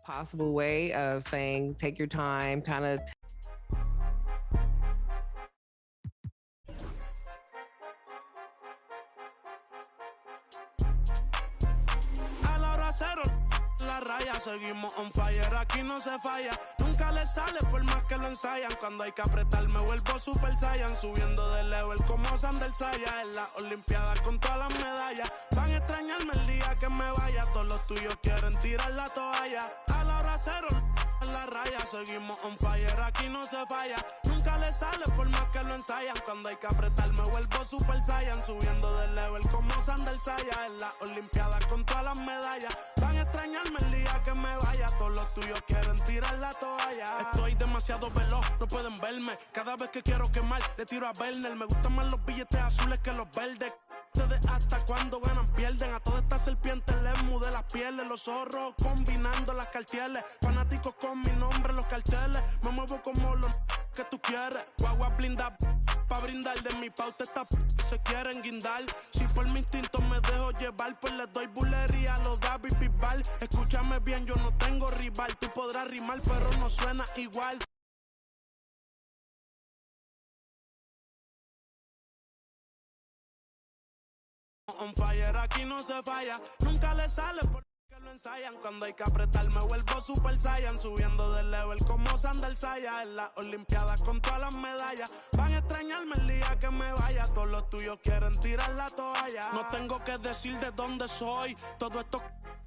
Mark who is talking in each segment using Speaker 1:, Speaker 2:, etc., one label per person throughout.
Speaker 1: possible way of saying, take your time, kind of.
Speaker 2: La raya, seguimos on fire, aquí no se falla. Nunca le sale por más que lo ensayan. Cuando hay que apretar me vuelvo super saiyan. Subiendo de level como Sandel Saya. En las olimpiadas con todas las medallas. Van a extrañarme el día que me vaya. Todos los tuyos quieren tirar la toalla. A la hora cero, en la raya, seguimos on fire, aquí no se falla. Nunca le sale por más que lo ensayan. Cuando hay que apretar me vuelvo super saiyan. Subiendo de level como Sandel Saya. En las olimpiadas con todas las medallas. Van a extrañarme el día que me vaya. Todos los tuyos quieren tirar la toalla. Estoy demasiado veloz, no pueden verme. Cada vez que quiero quemar, le tiro a Werner. Me gustan más los billetes azules que los verdes. Ustedes hasta cuando ganan pierden. A todas estas serpientes les mudé las pieles. Los zorros combinando las cartieles. Fanáticos con mi nombre en los carteles. Me muevo como los que tú quieres. Guagua blinda pa' brindar. De mi pauta esta se quieren guindar. Si por mi instinto me dejo llevar, pues les doy bulería a los David Bisbal. Escúchame bien, yo no tengo rival. Tú podrás rimar, pero no suena igual. On fire, aquí no se falla. Nunca le sale porque lo ensayan. Cuando hay que apretar me vuelvo super saiyan. Subiendo de level como Sandel Saya. En las olimpiadas con todas las medallas. Van a extrañarme el día que me vaya. Todos los tuyos quieren tirar la toalla. No tengo que decir de dónde soy. Todo esto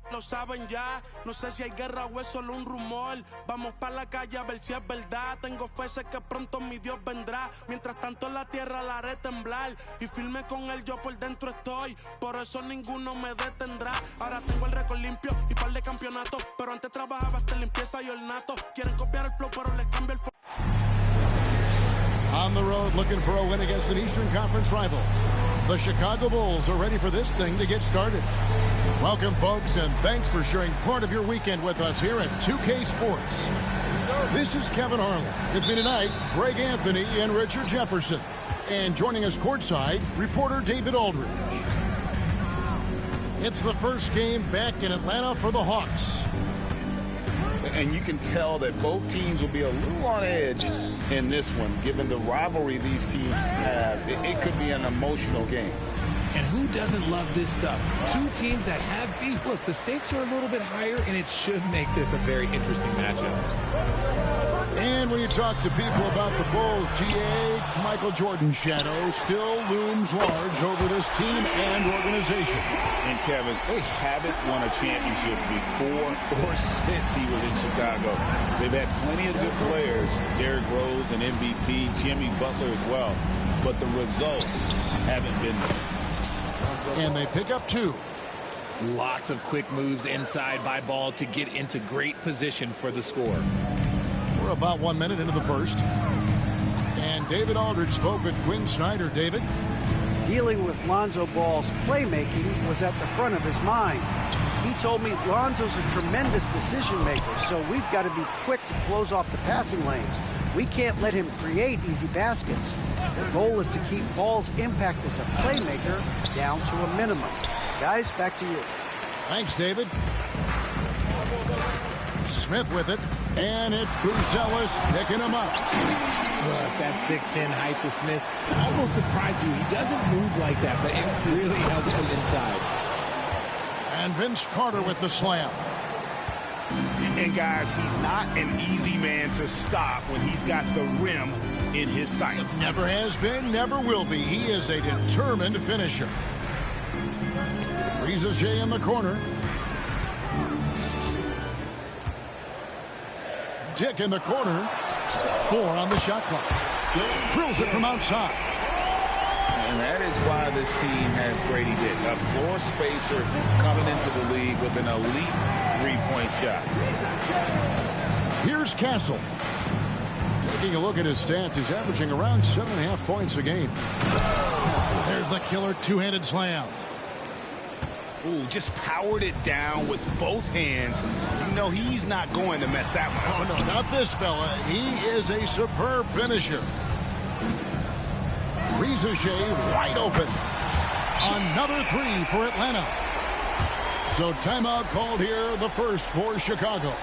Speaker 2: lo saben ya. No sé si hay guerra o es solo un rumor. Vamos pa' la calle a ver si es verdad. Tengo fe, sé que pronto mi Dios vendrá. Mientras tanto la tierra la haré temblar. Y firme con él yo por dentro estoy. Por eso ninguno me detendrá. Ahora tengo el récord limpio y par de campeonatos. Pero antes trabajaba hasta limpieza y ornato. Quieren copiar el flow pero les cambio el flow.
Speaker 3: On the road looking for a win against an Eastern Conference rival. The Chicago Bulls are ready for this thing to get started. Welcome, folks, and thanks for sharing part of your weekend with us here at 2K Sports. This is Kevin Harlan. With me tonight, Greg Anthony and Richard Jefferson. And joining us courtside, reporter David Aldridge. It's the first game back in Atlanta for the Hawks.
Speaker 4: And you can tell that both teams will be a little on edge in this one, given the rivalry these teams have. It could be an emotional game.
Speaker 5: And who doesn't love this stuff? Two teams that have beef. Look, the stakes are a little bit higher, and it should make this a very interesting matchup.
Speaker 3: And when you talk to people about the Bulls, GA, Michael Jordan's shadow still looms large over this team and organization.
Speaker 4: And Kevin, they haven't won a championship before or since he was in Chicago. They've had plenty of good players, Derrick Rose and MVP, Jimmy Butler as well, but the results haven't been there.
Speaker 3: And they pick up two.
Speaker 5: Lots of quick moves inside by Ball to get into great position for the score.
Speaker 3: We're about 1 minute into the first. And David Aldridge spoke with Quinn Snyder. David?
Speaker 6: Dealing with Lonzo Ball's playmaking was at the front of his mind. He told me Lonzo's a tremendous decision maker, so we've got to be quick to close off the passing lanes. We can't let him create easy baskets. The goal is to keep Ball's impact as a playmaker down to a minimum. Guys, back to you.
Speaker 3: Thanks, David. Smith with it, and it's Buzelis picking him up.
Speaker 5: Look, that 6'10" height to Smith almost surprised you. He doesn't move like that, but it really helps him inside.
Speaker 3: And Vince Carter with the slam.
Speaker 4: And guys, he's not an easy man to stop when he's got the rim in his sights.
Speaker 3: Never has been, never will be. He is a determined finisher. Reza Shea in the corner. Dick in the corner. 4 on the shot clock. Drills it from outside.
Speaker 4: And that is why this team has Grady Dick, a floor spacer coming into the league with an elite three-point shot.
Speaker 3: Here's Castle. Taking a look at his stats, he's averaging around 7.5 points a game. There's the killer two-handed slam.
Speaker 4: Ooh, just powered it down with both hands. You know he's not going to mess that one up.
Speaker 3: Oh, no, not this fella. He is a superb finisher. Reza Shea wide open. Another 3 for Atlanta. So timeout called here, the first for Chicago.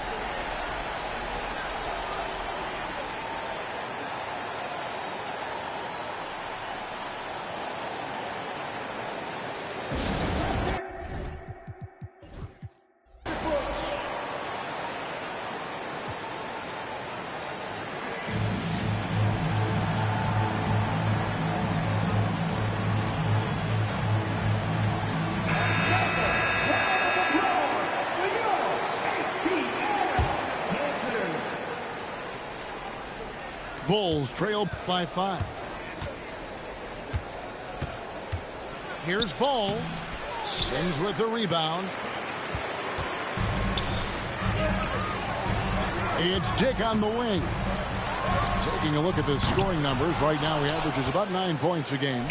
Speaker 3: Bulls trail by 5. Here's Ball. Sings with the rebound. It's Dick on the wing. Taking a look at the scoring numbers. Right now he averages about 9 points a game.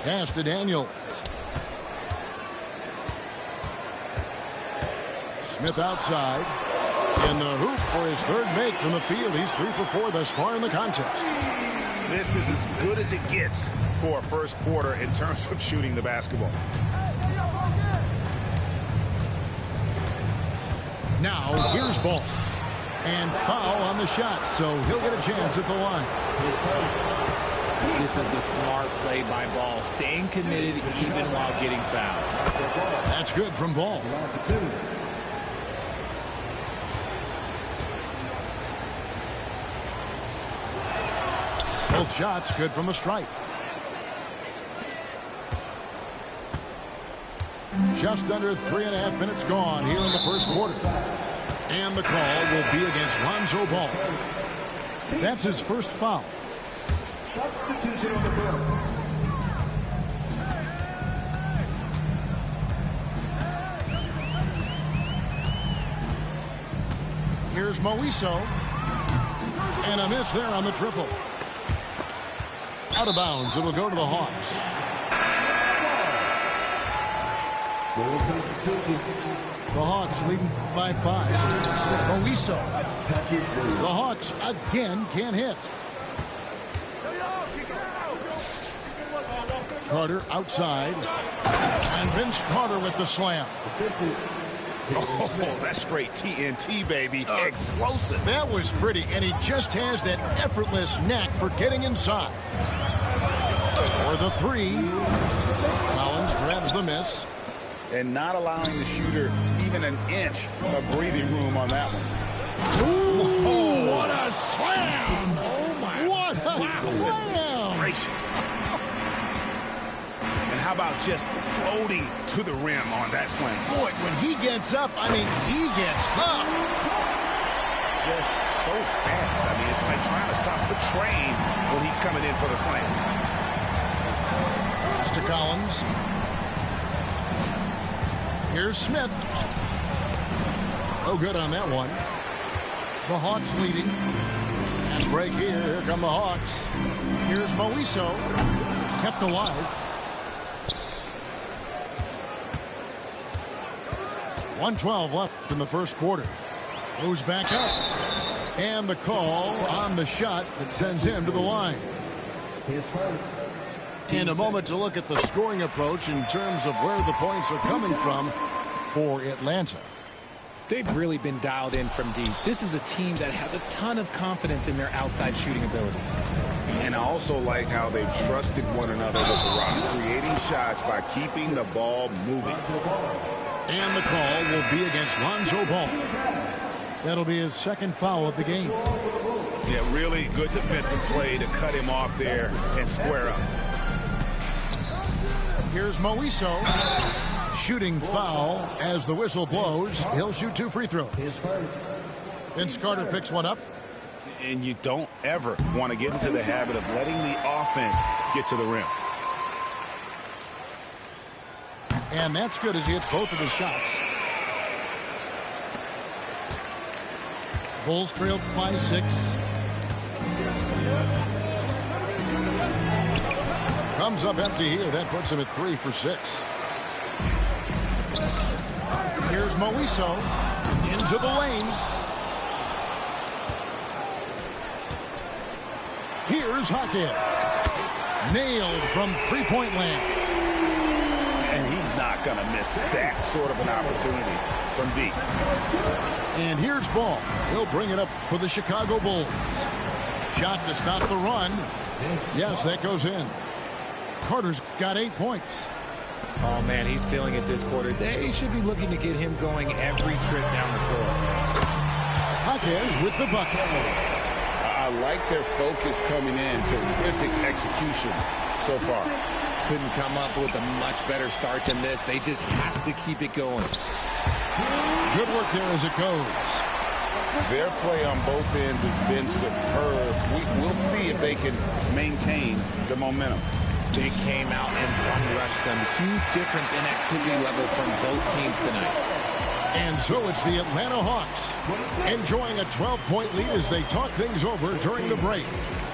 Speaker 3: Pass to Daniel. Smith outside. In the hoop for his third make from the field. He's 3 for 4 thus far in the contest.
Speaker 4: This is as good as it gets for a first quarter in terms of shooting the basketball.
Speaker 3: Now here's Ball. And foul on the shot, so he'll get a chance at the line.
Speaker 5: This is the smart play by Ball, staying committed even while getting fouled.
Speaker 3: That's good from Ball. Both shots good from the stripe. Just under 3.5 minutes gone here in the first quarter. And the call will be against Lonzo Ball. That's his first foul.
Speaker 7: Substitution on the floor.
Speaker 3: Here's Moiso. And a miss there on the triple. Out of bounds. It'll go to the Hawks. The Hawks leading by 5. Moiso. The Hawks again can't hit. Carter outside. And Vince Carter with the slam.
Speaker 4: Oh, that's straight TNT, baby. Explosive.
Speaker 3: That was pretty, and he just has that effortless knack for getting inside. For the 3. Collins grabs the miss.
Speaker 4: And not allowing the shooter even an inch of breathing room on that one.
Speaker 3: Ooh, what a slam! Oh, my. What a slam!
Speaker 4: Gracious. And how about just floating to the rim on that slam?
Speaker 3: Boy, when he gets up, I mean, he gets up.
Speaker 4: Just so fast. I mean, it's like trying to stop the train when he's coming in for the slam.
Speaker 3: Pass to Collins. Here's Smith. No good on that one. The Hawks leading. Pass break here. Here come the Hawks. Here's Moiso. Kept alive. 1:12 left in the first quarter. Goes back up. And the call on the shot that sends him to the line. In a moment to look at the scoring approach in terms of where the points are coming from for Atlanta.
Speaker 5: They've really been dialed in from deep. This is a team that has a ton of confidence in their outside shooting ability.
Speaker 4: And I also like how they've trusted one another with the rock, creating shots by keeping the ball moving.
Speaker 3: And the call will be against Lonzo Ball. That'll be his second foul of the game.
Speaker 4: Yeah, really good defensive play to cut him off there and square up.
Speaker 3: Here's Moiso. Shooting foul as the whistle blows. He'll shoot 2 free throws. Vince Carter picks one up.
Speaker 4: And you don't ever want to get into the habit of letting the offense get to the rim.
Speaker 3: And that's good as he hits both of his shots. Bulls trail by 6. Comes up empty here. That puts him at 3 for 6. Here's Moiso into the lane. Here's Hackett. Nailed from three-point land.
Speaker 4: And he's not going to miss that sort of an opportunity from deep.
Speaker 3: And here's Ball. He'll bring it up for the Chicago Bulls. Shot to stop the run. Yes, that goes in. Carter's got 8 points.
Speaker 5: Oh, man, he's feeling it this quarter. They should be looking to get him going every trip down the floor.
Speaker 3: Jaquez with the bucket.
Speaker 4: I like their focus coming in. Terrific execution so far.
Speaker 5: Couldn't come up with a much better start than this. They just have to keep it going.
Speaker 3: Good work there as it goes.
Speaker 4: Their play on both ends has been superb. We'll see if they can maintain the momentum.
Speaker 5: They came out and one-rushed them. Huge difference in activity level from both teams tonight.
Speaker 3: And so it's the Atlanta Hawks enjoying a 12-point lead as they talk things over during the break.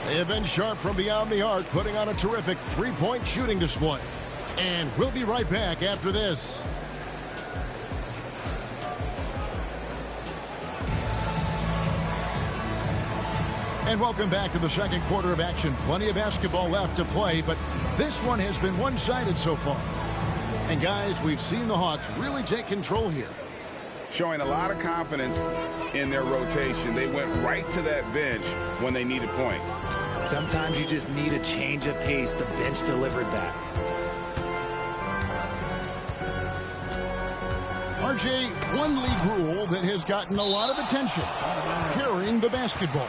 Speaker 3: They have been sharp from beyond the arc, putting on a terrific three-point shooting display. And we'll be right back after this. And welcome back to the second quarter of action. Plenty of basketball left to play, but this one has been one-sided so far. And guys, we've seen the Hawks really take control here.
Speaker 4: Showing a lot of confidence in their rotation. They went right to that bench when they needed points.
Speaker 5: Sometimes you just need a change of pace. The bench delivered that.
Speaker 3: RJ, one league rule that has gotten a lot of attention, carrying the basketball.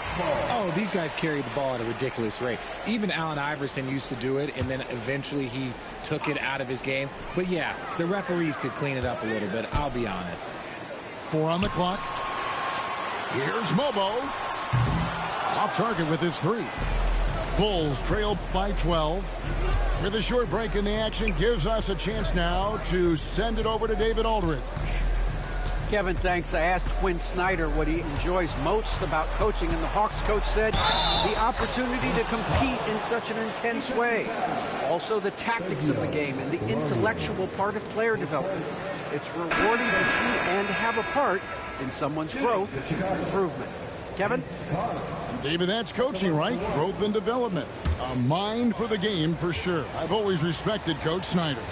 Speaker 5: Oh, these guys carry the ball at a ridiculous rate. Even Allen Iverson used to do it, and then eventually he took it out of his game. But yeah, the referees could clean it up a little bit, I'll be honest.
Speaker 3: 4 on the clock. Here's Mobo. Off target with his 3. Bulls trail by 12. With a short break in the action, gives us a chance now to send it over to David Aldridge.
Speaker 6: Kevin, thanks. I asked Quinn Snyder what he enjoys most about coaching, and the Hawks coach said the opportunity to compete in such an intense way. Also, the tactics of the game and the intellectual part of player development. It's rewarding to see and have a part in someone's growth and improvement. Kevin?
Speaker 3: David, that's coaching, right? Growth and development. A mind for the game for sure. I've always respected Coach Snyder.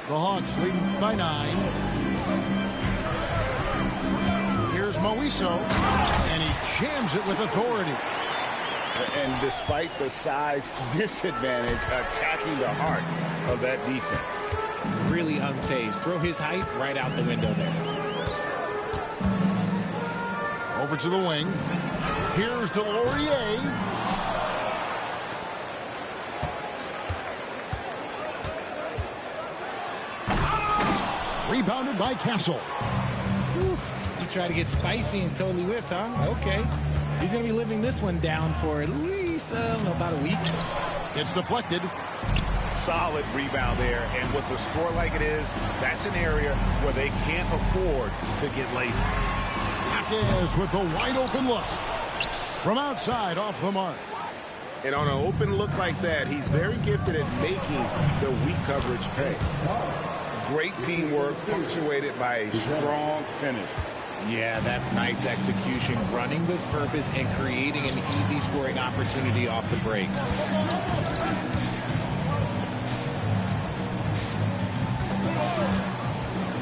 Speaker 3: The Hawks leading by 9. Here's Moiso, and he jams it with authority.
Speaker 4: And despite the size disadvantage, attacking the heart of that defense.
Speaker 5: Really unfazed. Throw his height right out the window there.
Speaker 3: Over to the wing. Here's Delorier. Rebounded by Castle.
Speaker 5: You try to get spicy and totally whiffed, huh? Okay. He's going to be living this one down for at least, about a week.
Speaker 3: It's deflected.
Speaker 4: Solid rebound there. And with the score like it is, that's an area where they can't afford to get lazy.
Speaker 3: Marquez with a wide open look. From outside, off the mark.
Speaker 4: And on an open look like that, he's very gifted at making the weak coverage pay. Great teamwork, punctuated by a strong finish.
Speaker 5: Yeah, that's nice execution, running with purpose and creating an easy scoring opportunity off the break.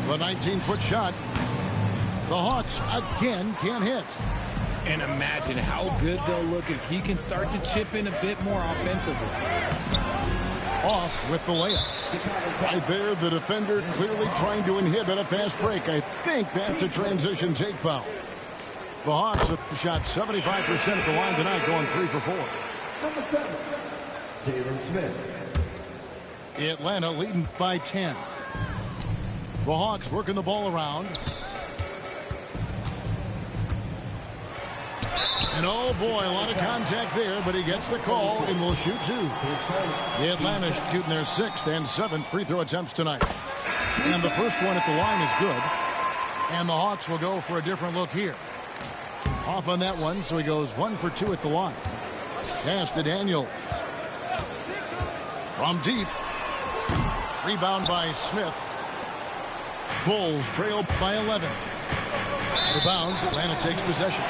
Speaker 3: The 19-foot shot. The Hawks again can't hit.
Speaker 5: And imagine how good they'll look if he can start to chip in a bit more offensively.
Speaker 3: Off with the layup. Right there, the defender clearly trying to inhibit a fast break. I think that's a transition take foul. The Hawks have shot 75% at the line tonight, going 3 for 4.
Speaker 7: Number 7, Jalen Smith.
Speaker 3: Atlanta leading by 10. The Hawks working the ball around. And oh boy, a lot of contact there, but he gets the call and will shoot 2. The Atlanta shooting their 6th and 7th free throw attempts tonight. And the first one at the line is good. And the Hawks will go for a different look here. Off on that one, so he goes 1 for 2 at the line. Pass to Daniels. From deep. Rebound by Smith. Bulls trail by 11. The bounds, Atlanta takes possession.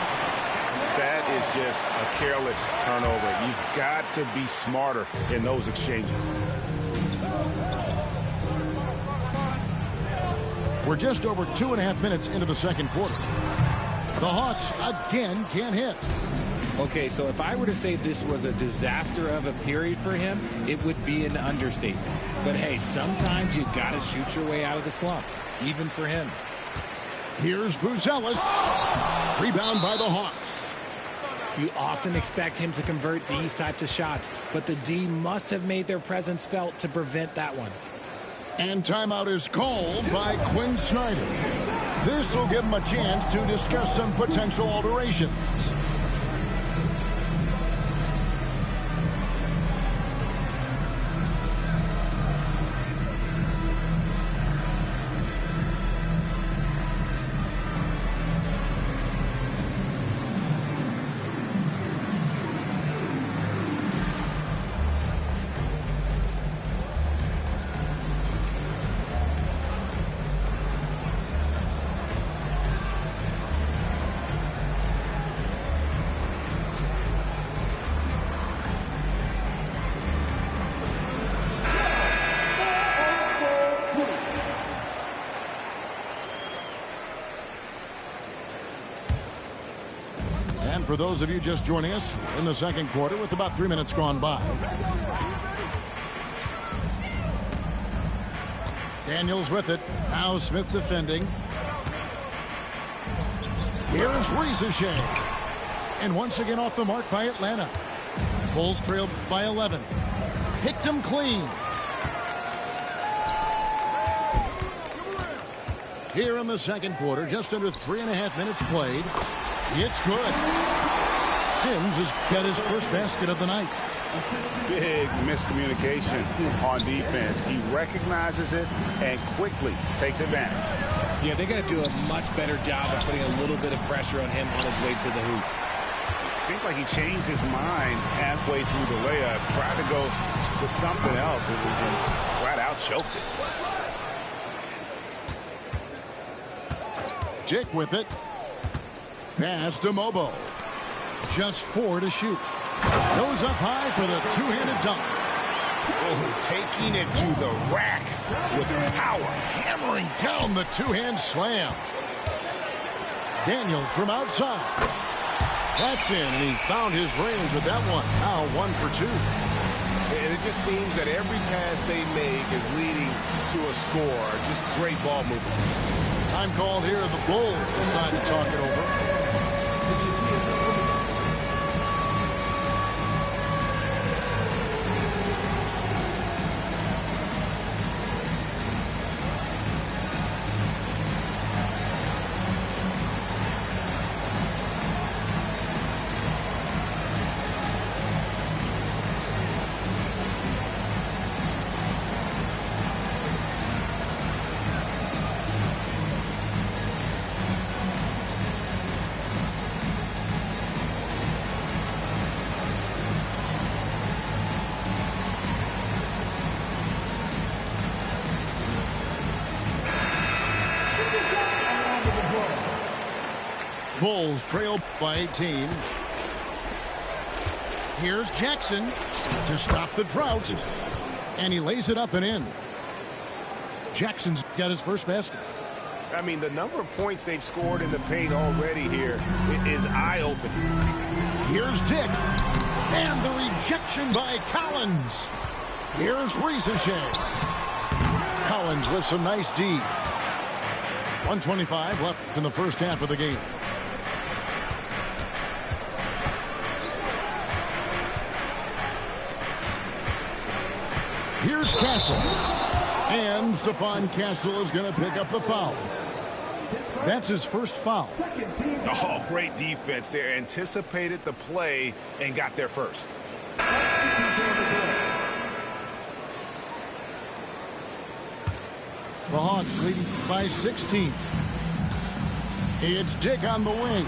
Speaker 4: That is just a careless turnover. You've got to be smarter in those exchanges.
Speaker 3: We're just over 2.5 minutes into the second quarter. The Hawks again can't hit.
Speaker 5: Okay, so if I were to say this was a disaster of a period for him, it would be an understatement. But hey, sometimes you got to shoot your way out of the slump, even for him.
Speaker 3: Here's Buzelis. Rebound by the Hawks.
Speaker 5: You often expect him to convert these types of shots, but the D must have made their presence felt to prevent that one.
Speaker 3: And timeout is called by Quinn Snyder. This will give him a chance to discuss some potential alterations. And for those of you just joining us in the second quarter with about 3 minutes gone by. Daniels with it. Now Smith defending. Here's Rizachet. And once again off the mark by Atlanta. Bulls trailed by 11. Picked him clean. Here in the second quarter, just under 3.5 minutes played. It's good. Sims has got his first basket of the night.
Speaker 4: Big miscommunication on defense. He recognizes it and quickly takes advantage.
Speaker 5: Yeah, they got to do a much better job of putting a little bit of pressure on him on his way to the hoop.
Speaker 4: It seemed like he changed his mind halfway through the layup, tried to go to something else, and flat out choked it.
Speaker 3: Jake with it. Pass to Mobo. Just 4 to shoot. Goes up high for the two-handed dunk.
Speaker 4: Oh, taking it to the rack with power.
Speaker 3: Hammering down the two-hand slam. Daniels from outside. That's in, and he found his range with that one. Now 1 for 2.
Speaker 8: And it just seems that every pass they make is leading to a score. Just great ball movement.
Speaker 3: Time called here. The Bulls decide to talk it over. Bulls trail by 18. Here's Jackson to stop the drought. And he lays it up and in. Jackson's got his first basket.
Speaker 8: I mean, the number of points they've scored in the paint already here is eye-opening.
Speaker 3: Here's Dick. And the rejection by Collins. Here's Rizachet. Collins with some nice D. 1:25 left in the first half of the game. Here's Castle. And Stephon Castle is going to pick up the foul. That's his first foul.
Speaker 4: Oh, great defense there. Anticipated the play and got there first.
Speaker 3: The Hawks leading by 16. It's Dick on the wing.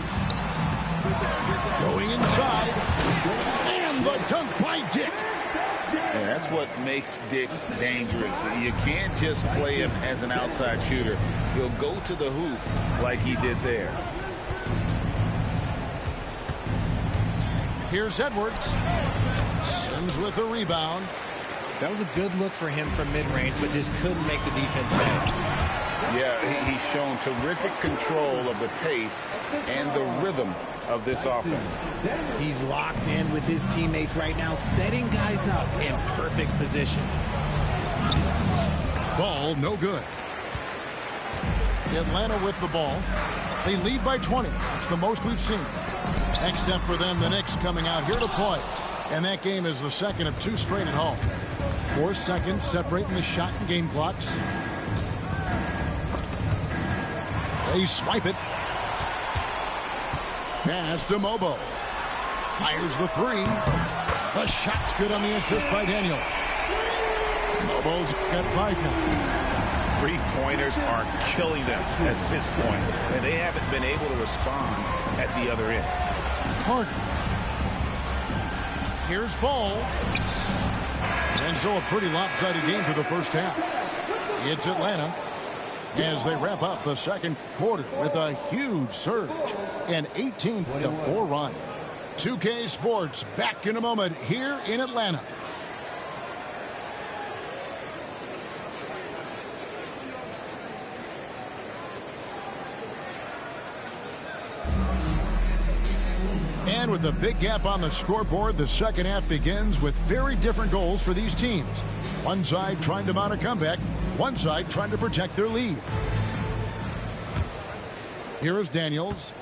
Speaker 3: Going inside. And the dunk by Dick.
Speaker 4: Yeah, that's what makes Dick dangerous. You can't just play him as an outside shooter. He'll go to the hoop like he did there.
Speaker 3: Here's Edwards. Sims with the rebound.
Speaker 5: That was a good look for him from mid-range, but just couldn't make the defense pay.
Speaker 4: Yeah, he's shown terrific control of the pace and the rhythm of this offense.
Speaker 5: He's locked in with his teammates right now, setting guys up in perfect position.
Speaker 3: Ball no good. Atlanta with the ball. They lead by 20. It's the most we've seen. Next step for them, the Knicks coming out here to play. And that game is the second of 2 straight at home. 4 seconds separating the shot and game clocks. They swipe it. Pass to Mobo. Fires the 3. The shot's good on the assist by Daniels. Mobo's got 5 now.
Speaker 4: 3-pointers are killing them at this point, and they haven't been able to respond at the other end.
Speaker 3: Harden. Here's Ball. And so a pretty lopsided game for the first half. It's Atlanta as they wrap up the second quarter with a huge surge. An 18-4 run. 2K Sports back in a moment here in Atlanta. And with a big gap on the scoreboard, the second half begins with very different goals for these teams. One side trying to mount a comeback, one side trying to protect their lead. Here is Daniels,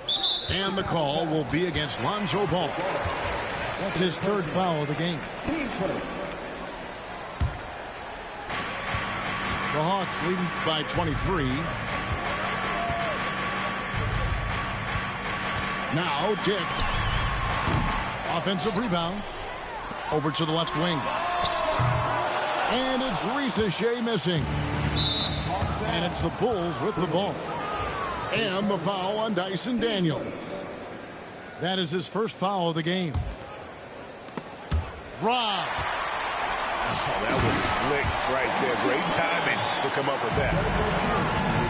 Speaker 3: and the call will be against Lonzo Ball. That's his 3rd foul of the game. The Hawks leading by 23. Now Dick. Offensive rebound. Over to the left wing. And it's Ricochet missing. And it's the Bulls with the ball. And the foul on Dyson Daniels. That is his 1st foul of the game. Rob.
Speaker 4: Oh, that was slick right there. Great timing to come up with that.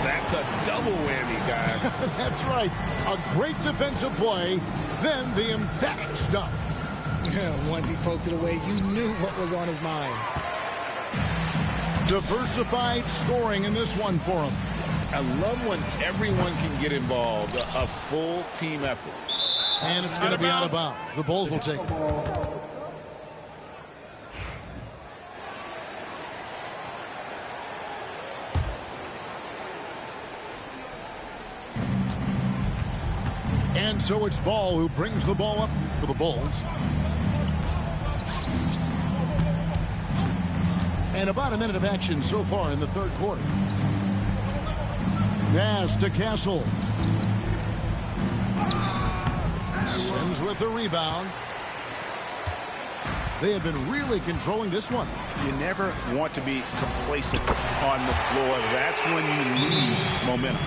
Speaker 4: That's a double whammy, guys.
Speaker 3: That's right. A great defensive play, then the emphatic stuff.
Speaker 5: Once he poked it away, you knew what was on his mind.
Speaker 3: Diversified scoring in this one for him.
Speaker 4: I love when everyone can get involved, a full team effort.
Speaker 3: And it's going to be out of bounds. The Bulls will take it. And so it's Ball who brings the ball up for the Bulls. And about a minute of action so far in the 3rd quarter. Pass to Castle. Sims with the rebound. They have been really controlling this one.
Speaker 4: You never want to be complacent on the floor. That's when you lose momentum.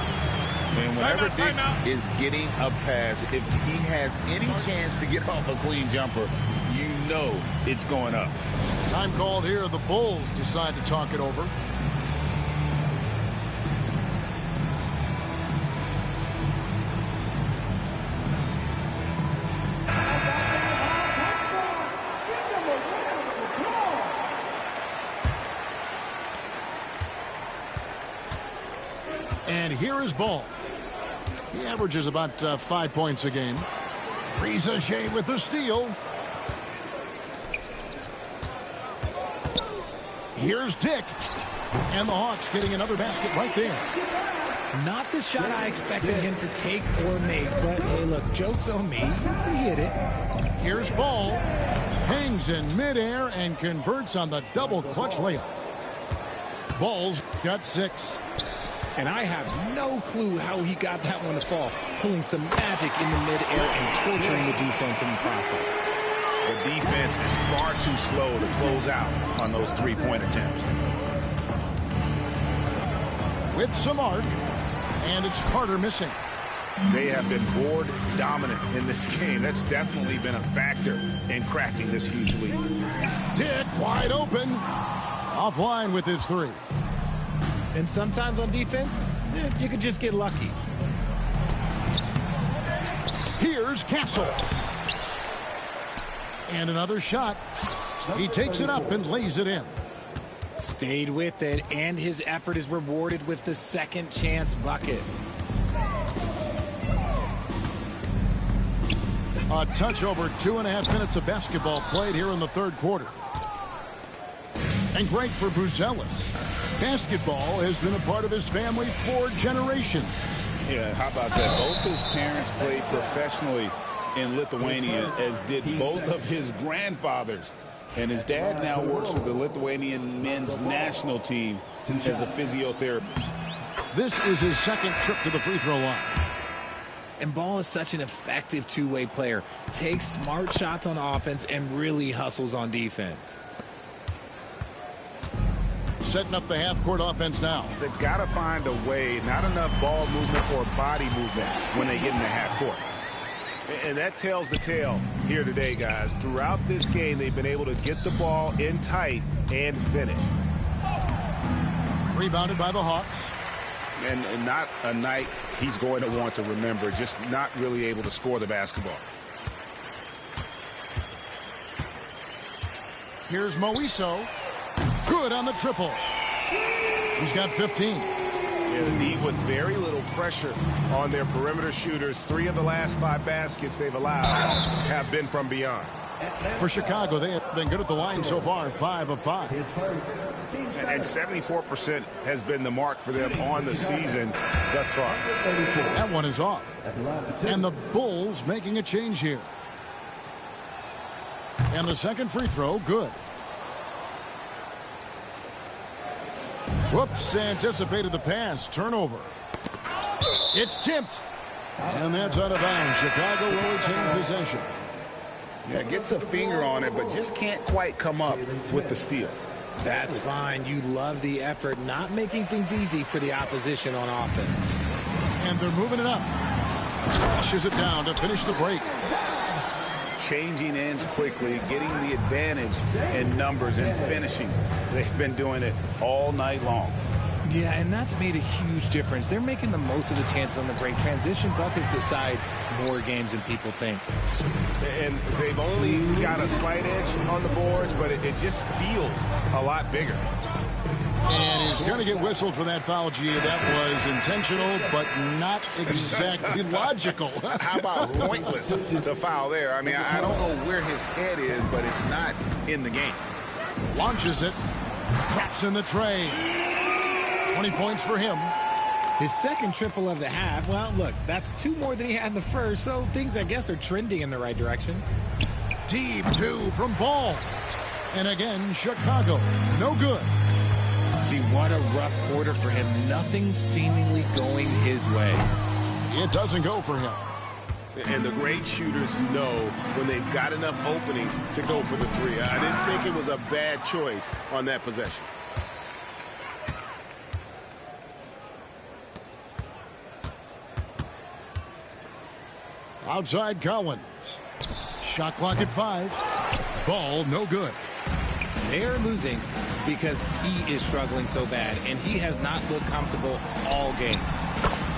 Speaker 4: And whenever Dick is getting a pass, if he has any chance to get off a clean jumper, you know it's going up.
Speaker 3: Time called here. The Bulls decide to talk it over. And here is Ball. He averages about 5 points a game. Ricochet with the steal. Here's Dick. And the Hawks getting another basket right there.
Speaker 5: Not the shot I expected him to take or make, but hey, look, joke's on me. He hit it.
Speaker 3: Here's Ball. Hangs in midair and converts on the double clutch layup. Ball's got 6.
Speaker 5: And I have no clue how he got that one to fall. Pulling some magic in the midair and torturing the defense in the process.
Speaker 4: The defense is far too slow to close out on those 3-point attempts.
Speaker 3: With some arc, and it's Carter missing.
Speaker 4: They have been board dominant in this game. That's definitely been a factor in crafting this huge lead.
Speaker 3: Dick wide open. Offline with his 3.
Speaker 5: And sometimes on defense, you could just get lucky.
Speaker 3: Here's Castle. And another shot. He takes it up and lays it in.
Speaker 5: Stayed with it, and his effort is rewarded with the second chance bucket.
Speaker 3: A touch over 2.5 minutes of basketball played here in the 3rd quarter. And great for Buzelis. Basketball has been a part of his family for generations.
Speaker 4: Yeah, how about that? Both his parents played professionally in Lithuania, as did both of his grandfathers. And his dad now works with the Lithuanian men's national team as a physiotherapist.
Speaker 3: This is his second trip to the free throw line.
Speaker 5: And Ball is such an effective two-way player. Takes smart shots on offense and really hustles on defense.
Speaker 3: Setting up the half-court offense now.
Speaker 8: They've got to find a way, not enough ball movement or body movement when they get in the half court. And that tells the tale here today, guys. Throughout this game, they've been able to get the ball in tight and finish.
Speaker 3: Rebounded by the Hawks.
Speaker 8: And not a night he's going to want to remember, just not really able to score the basketball.
Speaker 3: Here's Moiso. Good on the triple. He's got 15.
Speaker 8: Yeah, the Heat with very little pressure on their perimeter shooters. 3 of the last 5 baskets they've allowed have been from beyond.
Speaker 3: For Chicago, they have been good at the line so far, 5 of 5.
Speaker 8: And 74% has been the mark for them on the season thus far.
Speaker 3: That one is off. And the Bulls making a change here. And the second free throw, good. Whoops, anticipated the pass. Turnover. It's tipped. And that's out of bounds. Chicago will retain possession.
Speaker 4: Yeah, gets a finger on it, but just can't quite come up with the steal.
Speaker 5: That's fine. You love the effort, not making things easy for the opposition on offense.
Speaker 3: And they're moving it up. Flushes it down to finish the break.
Speaker 4: Changing ends quickly, getting the advantage in numbers and finishing. They've been doing it all night long.
Speaker 5: Yeah, and that's made a huge difference. They're making the most of the chances on the break. Transition buckets decide more games than people think.
Speaker 8: And they've only got a slight edge on the boards, but it just feels a lot bigger.
Speaker 3: And he's going to get whistled for that foul, G. That was intentional, but not exactly logical.
Speaker 4: How about pointless to foul there? I mean, I don't know where his head is, but it's not in the game.
Speaker 3: Launches it. Drops in the tray. 20 points for him.
Speaker 5: His second triple of the half. Well, look, that's 2 more than he had in the first, so things, I guess, are trending in the right direction.
Speaker 3: Deep 2 from Ball. And again, Chicago. No good.
Speaker 5: See, what a rough quarter for him. Nothing seemingly going his way.
Speaker 3: It doesn't go for him.
Speaker 8: And the great shooters know when they've got enough opening to go for the 3. I didn't think it was a bad choice on that possession.
Speaker 3: Outside Collins. Shot clock at 5. Ball no good.
Speaker 5: They're losing because he is struggling so bad, and he has not looked comfortable all game.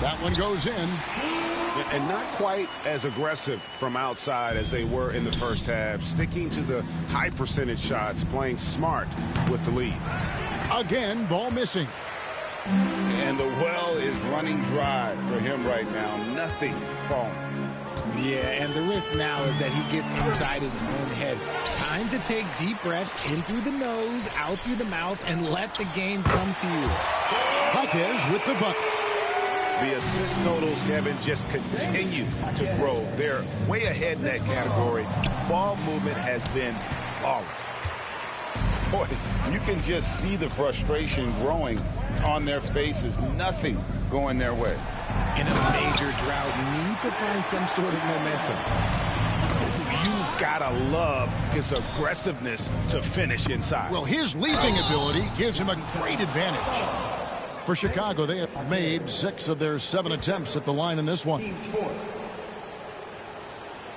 Speaker 3: That one goes in.
Speaker 8: And not quite as aggressive from outside as they were in the first half. Sticking to the high percentage shots, playing smart with the lead.
Speaker 3: Again, Ball missing.
Speaker 4: And the well is running dry for him right now. Nothing falling.
Speaker 5: Yeah, and the risk now is that he gets inside his own head. Time to take deep breaths in through the nose, out through the mouth, and let the game come to you.
Speaker 3: Jaquez with the bucket.
Speaker 8: The assist totals, Kevin, just continue to grow. They're way ahead in that category. Ball movement has been flawless.
Speaker 4: Boy, you can just see the frustration growing on their faces. Nothing going their way.
Speaker 5: In a major drought, need to find some sort of momentum.
Speaker 8: You've got to love his aggressiveness to finish inside.
Speaker 3: Well, his leaping ability gives him a great advantage. For Chicago, they have made 6 of their 7 attempts at the line in this one.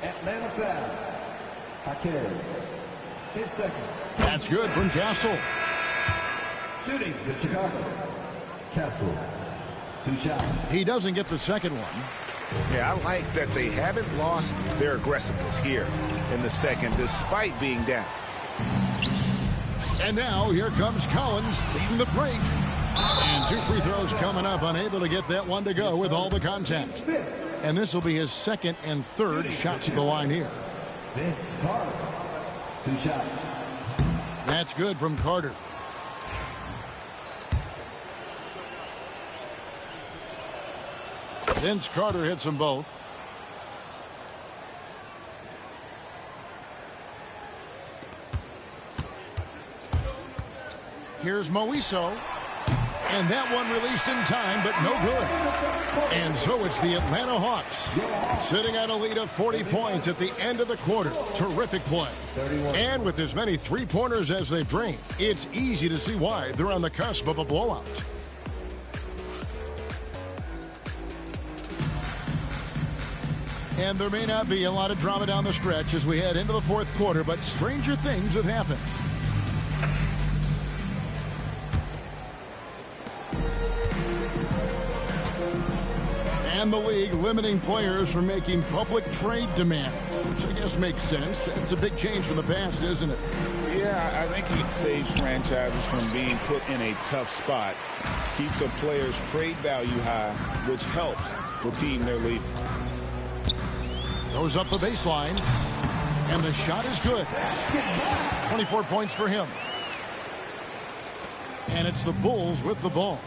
Speaker 7: Atlanta foul. Jaquez. His second.
Speaker 3: That's good from Castle.
Speaker 7: Shooting for Chicago. Castle. 2 shots.
Speaker 3: He doesn't get the second one.
Speaker 8: Yeah, I like that they haven't lost their aggressiveness here in the second, despite being down.
Speaker 3: And now here comes Collins leading the break. And 2 free throws coming up, unable to get that one to go with all the contact. And this will be his second and third shots at the line here.
Speaker 7: Vince Carter. 2 shots.
Speaker 3: That's good from Carter. Vince Carter hits them both. Here's Moiso. And that one released in time, but no good. And so it's the Atlanta Hawks sitting at a lead of 40 points at the end of the quarter. Terrific play. And with as many three-pointers as they drain, it's easy to see why they're on the cusp of a blowout. And there may not be a lot of drama down the stretch as we head into the fourth quarter, but stranger things have happened. And the league limiting players from making public trade demands, which I guess makes sense. It's a big change from the past, isn't it?
Speaker 4: Yeah, I think it saves franchises from being put in a tough spot. Keeps a player's trade value high, which helps the team they're leading.
Speaker 3: Goes up the baseline, and the shot is good. 24 points for him. And it's the Bulls with the ball.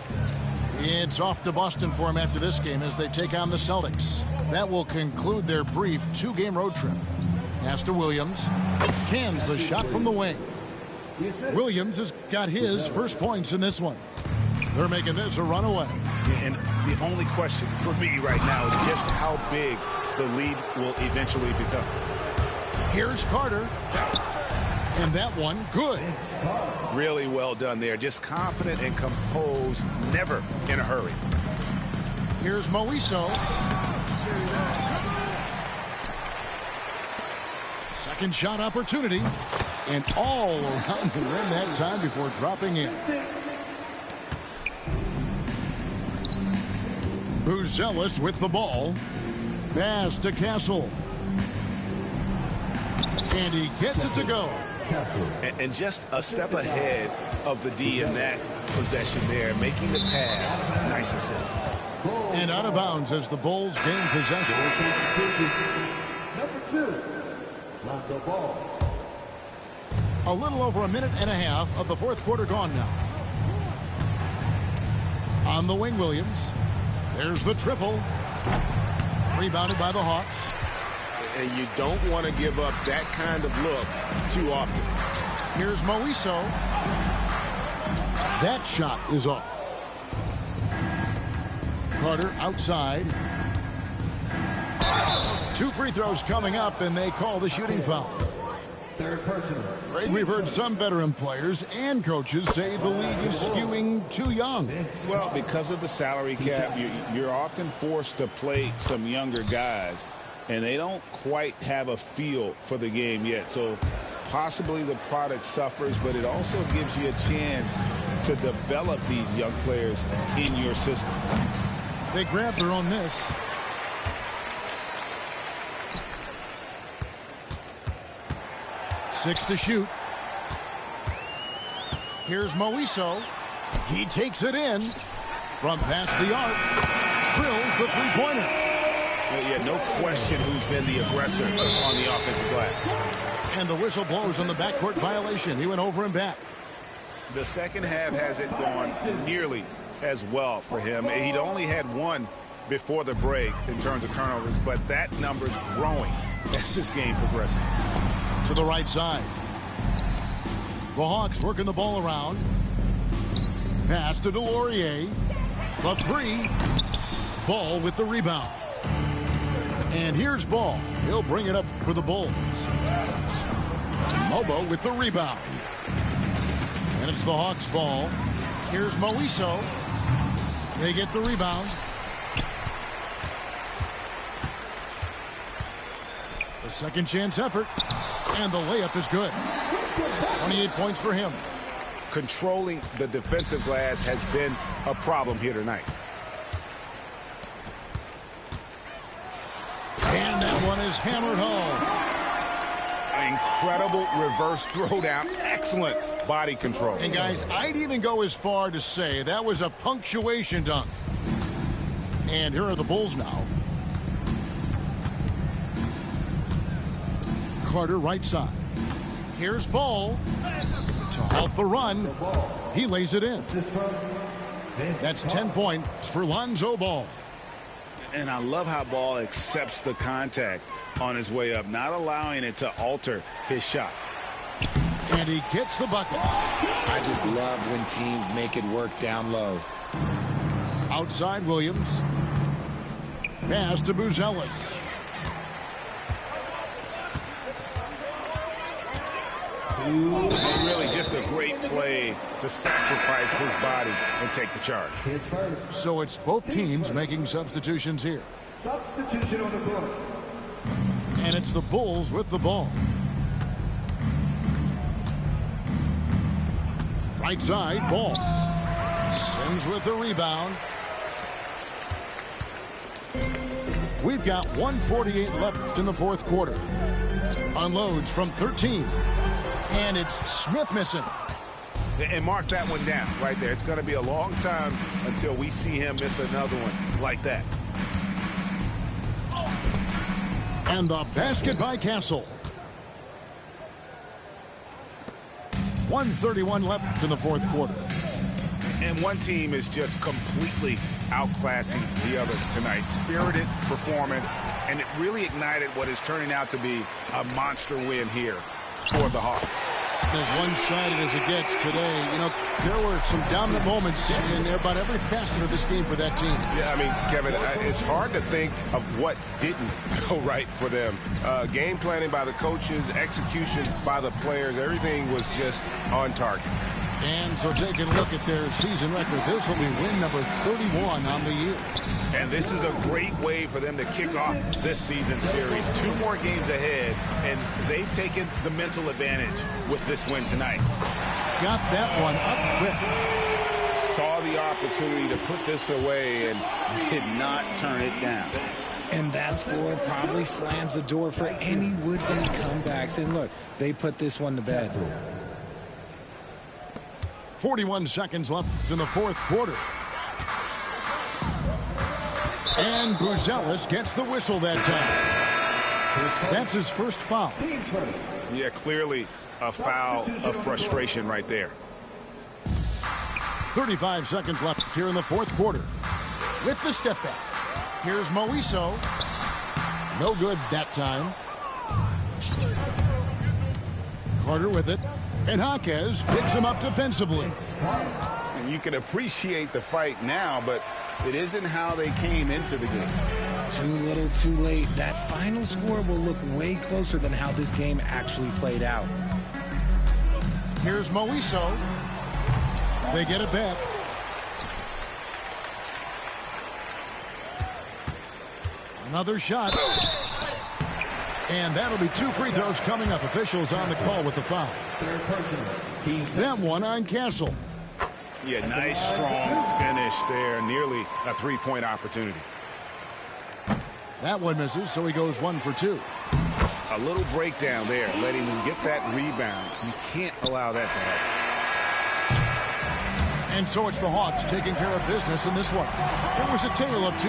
Speaker 3: It's off to Boston for him after this game as they take on the Celtics. That will conclude their brief two-game road trip. Pass to Williams. Cans the shot from the wing. Williams has got his first points in this one. They're making this a runaway.
Speaker 8: And the only question for me right now is just how big the lead will eventually become.
Speaker 3: Here's Carter. And that one, good.
Speaker 8: Really well done there. Just confident and composed, never in a hurry.
Speaker 3: Here's Moiso. Second shot opportunity. And all around the rim that time before dropping in. Buzelis with the ball. Pass to Castle. And he gets it to go.
Speaker 8: And just a step ahead of the D in that possession there, making the pass. Nice assist.
Speaker 3: And out of bounds as the Bulls gain possession.
Speaker 7: Number 2, Lonzo Ball.
Speaker 3: A little over a minute and a half of the fourth quarter gone now. On the wing, Williams. There's the triple. Rebounded by the Hawks.
Speaker 8: And you don't want to give up that kind of look too often.
Speaker 3: Here's Moiso. That shot is off. Carter outside. 2 free throws coming up, and they call the shooting foul.
Speaker 7: Third personal.
Speaker 3: We've heard some veteran players and coaches say the league is skewing too young.
Speaker 4: Well, because of the salary cap, you're often forced to play some younger guys, and they don't quite have a feel for the game yet. So possibly the product suffers, but it also gives you a chance to develop these young players in your system.
Speaker 3: They grab their own miss. Six to shoot. Here's Moiso. He takes it in from past the arc. Drills the three-pointer.
Speaker 8: Yeah, no question who's been the aggressor on the offensive glass.
Speaker 3: And the whistle blows on the backcourt violation. He went over and back.
Speaker 8: The second half hasn't gone nearly as well for him. He'd only had one before the break in terms of turnovers, but that number's growing as this game progresses.
Speaker 3: To the right side. The Hawks working the ball around. Pass to Delorier. The three. Ball with the rebound. And here's Ball. He'll bring it up for the Bulls. Mobo with the rebound. And it's the Hawks' ball. Here's Moiso. They get the rebound. A second chance effort. And the layup is good. 28 points for him.
Speaker 8: Controlling the defensive glass has been a problem here tonight.
Speaker 3: And that one is hammered home.
Speaker 8: An incredible reverse throwdown. Excellent body control.
Speaker 3: And guys, I'd even go as far to say that was a punctuation dunk. And here are the Bulls now. Carter right side. Here's Ball to halt the run. He lays it in. That's 10 points for Lonzo Ball.
Speaker 4: And I love how Ball accepts the contact on his way up, not allowing it to alter his shot.
Speaker 3: And he gets the bucket.
Speaker 5: I just love when teams make it work down low.
Speaker 3: Outside Williams. Pass to Buzelis.
Speaker 8: And really just a great play to sacrifice his body and take the charge.
Speaker 7: His first.
Speaker 3: So it's both teams making substitutions here.
Speaker 7: Substitution on the court.
Speaker 3: And it's the Bulls with the ball. Right side, Ball. Sims with the rebound. We've got 1:48 left in the fourth quarter. Unloads from 13. And it's Smith missing.
Speaker 8: And mark that one down right there. It's going to be a long time until we see him miss another one like that.
Speaker 3: And the basket by Castle. 1:31 left in the fourth quarter.
Speaker 8: And one team is just completely outclassing the other tonight. Spirited performance, and it really ignited what is turning out to be a monster win here for the Hawks.
Speaker 3: As one-sided as it gets today, you know, there were some dominant moments in about every facet of this game for that team.
Speaker 8: Yeah, I mean, Kevin, it's hard to think of what didn't go right for them. Game planning by the coaches, execution by the players, everything was just on target.
Speaker 3: And so taking a look at their season record, this will be win number 31 on the year.
Speaker 8: And this is a great way for them to kick off this season series. 2 more games ahead, and they've taken the mental advantage with this win tonight.
Speaker 3: Got that one up quick.
Speaker 4: Saw the opportunity to put this away and did not turn it down.
Speaker 5: And that score probably slams the door for any would-be comebacks. And look, they put this one to bed.
Speaker 3: 41 seconds left in the fourth quarter. And Buzelis gets the whistle that time. That's his first foul.
Speaker 8: Yeah, clearly a foul of frustration right there.
Speaker 3: 35 seconds left here in the fourth quarter. With the step back. Here's Moiso. No good that time. Carter with it. And Jaquez picks him up defensively.
Speaker 4: And you can appreciate the fight now, but it isn't how they came into the game.
Speaker 5: Too little, too late. That final score will look way closer than how this game actually played out.
Speaker 3: Here's Moiso. They get it back. Another shot. And that'll be 2 free throws coming up. Officials on the call with the foul.
Speaker 7: Third personal.
Speaker 3: That one on Castle.
Speaker 8: Yeah, nice, strong finish there. Nearly a 3-point opportunity.
Speaker 3: That one misses, so he goes 1 for 2.
Speaker 8: A little breakdown there, letting him get that rebound. You can't allow that to happen.
Speaker 3: And so it's the Hawks taking care of business in this one. It was a tale of 2